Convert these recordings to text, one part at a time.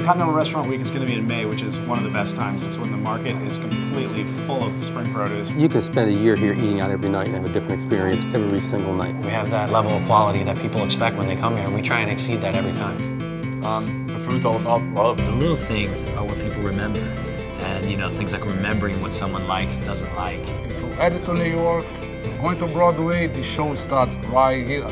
Continental Restaurant Week is going to be in May, which is one of the best times. It's when the market is completely full of spring produce. You could spend a year here eating out every night and have a different experience every single night. We have that level of quality that people expect when they come here, and we try and exceed that every time. The food's all about love. The little things are what people remember. And, you know, things like remembering what someone likes, doesn't like. If you're headed to New York, if you're going to Broadway, the show starts right here.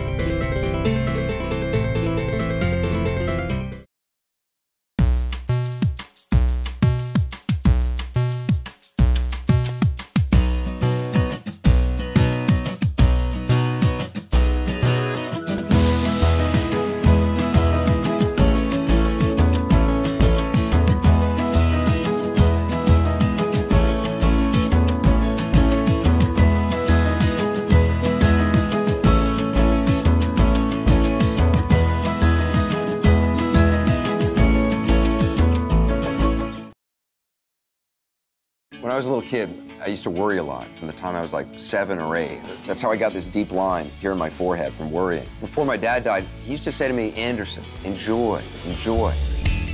When I was a little kid, I used to worry a lot from the time I was like 7 or 8. That's how I got this deep line here in my forehead from worrying. Before my dad died, he used to say to me, Anderson, enjoy, enjoy.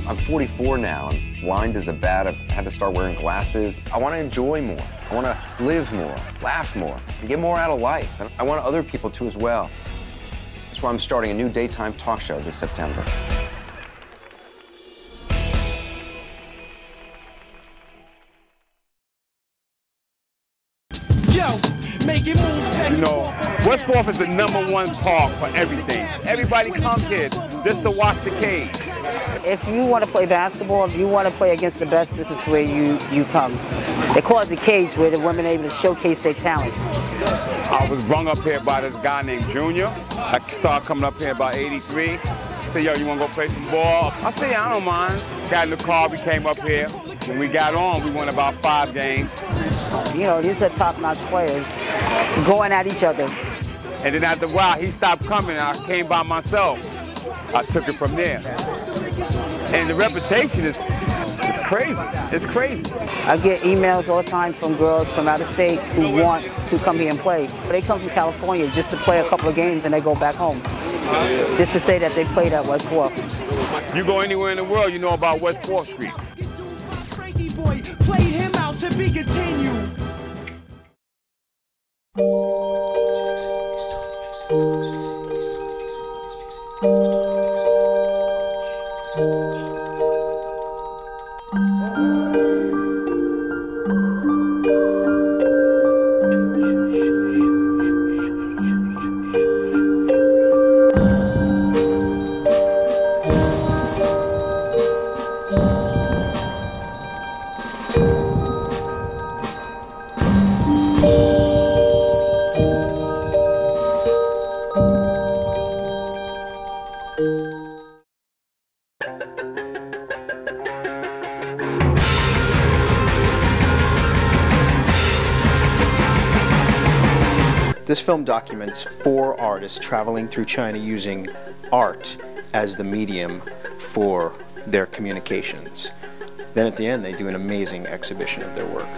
I'm 44 now. I'm blind as a bat. I've had to start wearing glasses. I want to enjoy more. I want to live more, laugh more, and get more out of life. And I want other people to as well. That's why I'm starting a new daytime talk show this September. You know, West Fourth is the #1 park for everything. Everybody comes here just to watch the cage. If you want to play basketball, if you want to play against the best, this is where you come. They call it the cage, where the women are able to showcase their talent. I was brung up here by this guy named Junior. I started coming up here about '83. I said, yo, you want to go play some ball? I said, yeah, I don't mind. Got in the car, we came up here. When we got on, we won about 5 games. You know, these are top-notch players going at each other. And then after a while, he stopped coming, and I came by myself. I took it from there. And the reputation is crazy. It's crazy. I get emails all the time from girls from out of state who want to come here and play. They come from California just to play a couple of games and they go back home. Just to say that they played at West Fourth. You go anywhere in the world, you know about West 4th Street. Boy, played him out to be continued. This film documents 4 artists traveling through China using art as the medium for their communications. Then at the end, they do an amazing exhibition of their work.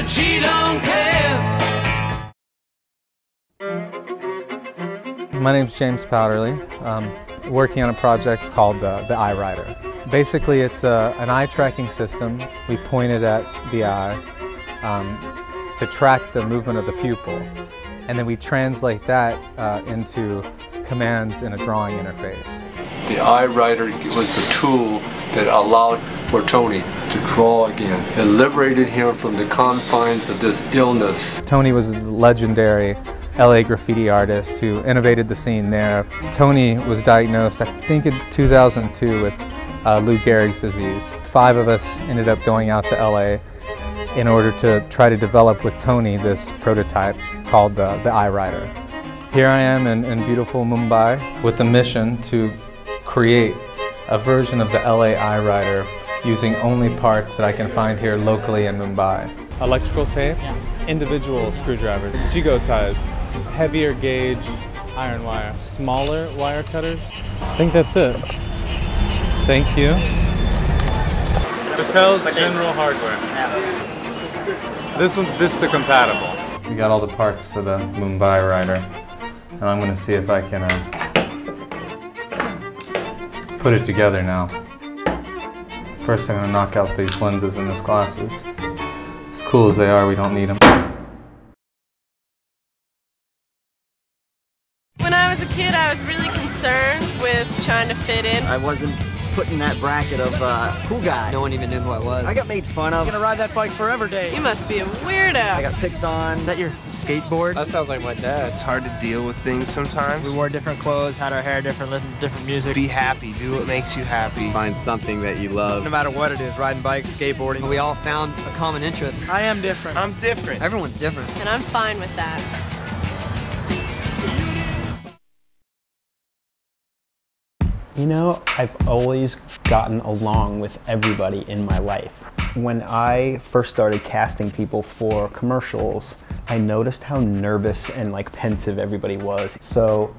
She don't care. My name's James Powderly. I'm working on a project called the EyeRider. Basically, it's an eye tracking system. We point it at the eye to track the movement of the pupil, and then we translate that into commands in a drawing interface. The EyeRider was the tool that allowed for Tony to draw again. It liberated him from the confines of this illness. Tony was a legendary LA graffiti artist who innovated the scene there. Tony was diagnosed, I think in 2002, with Lou Gehrig's disease. 5 of us ended up going out to LA in order to try to develop with Tony this prototype called the iRider. Here I am in beautiful Mumbai with the mission to create a version of the LA iRider using only parts that I can find here locally in Mumbai. Electrical tape, individual screwdrivers, Jigo ties, heavier gauge iron wire, smaller wire cutters. I think that's it. Thank you. Patel's General Hardware. This one's Vista compatible. We got all the parts for the Mumbai rider, and I'm going to see if I can put it together now. First I'm going to knock out these lenses in this glasses. As cool as they are, we don't need them. When I was a kid, I was really concerned with trying to fit in. I wasn't put in that bracket of cool guy. No one even knew who I was. I got made fun of. I'm gonna ride that bike forever, Dave. You must be a weirdo. I got picked on. Is that your skateboard? That sounds like my dad. It's hard to deal with things sometimes. We wore different clothes, had our hair different, listened to different music. Be happy, do what makes you happy. Find something that you love. No matter what it is, riding bikes, skateboarding. We all found a common interest. I am different. I'm different. Everyone's different. And I'm fine with that. You know, I've always gotten along with everybody in my life. When I first started casting people for commercials, I noticed how nervous and like pensive everybody was. So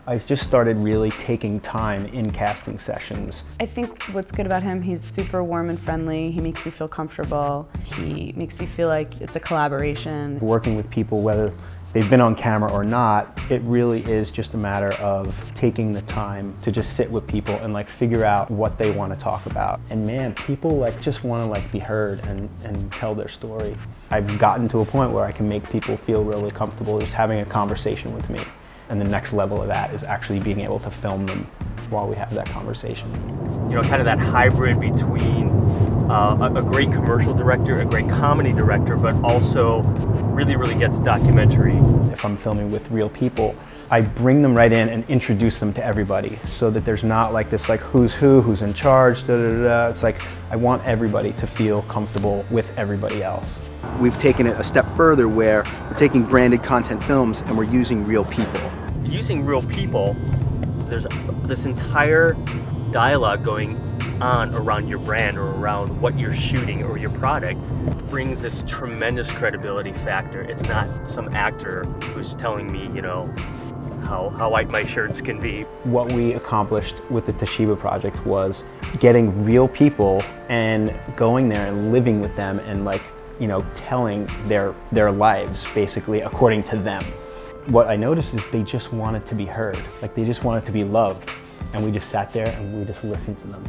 I just started really taking time in casting sessions. I think what's good about him, he's super warm and friendly. He makes you feel comfortable. He makes you feel like it's a collaboration. Working with people, whether they've been on camera or not, it really is just a matter of taking the time to just sit with people and like figure out what they want to talk about. And man, people like just want to like be heard and tell their story. I've gotten to a point where I can make people feel really comfortable just having a conversation with me. And the next level of that is actually being able to film them while we have that conversation. You know, kind of that hybrid between a great commercial director, a great comedy director, but also really gets documentary. If I'm filming with real people, I bring them right in and introduce them to everybody so that there's not like this like who's who, who's in charge, da da da. It's like I want everybody to feel comfortable with everybody else. We've taken it a step further where we're taking branded content films and we're using real people. Using real people, there's this entire dialogue going on around your brand or around what you're shooting or your product brings this tremendous credibility factor. It's not some actor who's telling me, you know, how white my shirts can be. What we accomplished with the Toshiba project was getting real people and going there and living with them and like, you know, telling their lives basically according to them. What I noticed is they just wanted to be heard. Like they just wanted to be loved. And we just sat there and we just listened to them.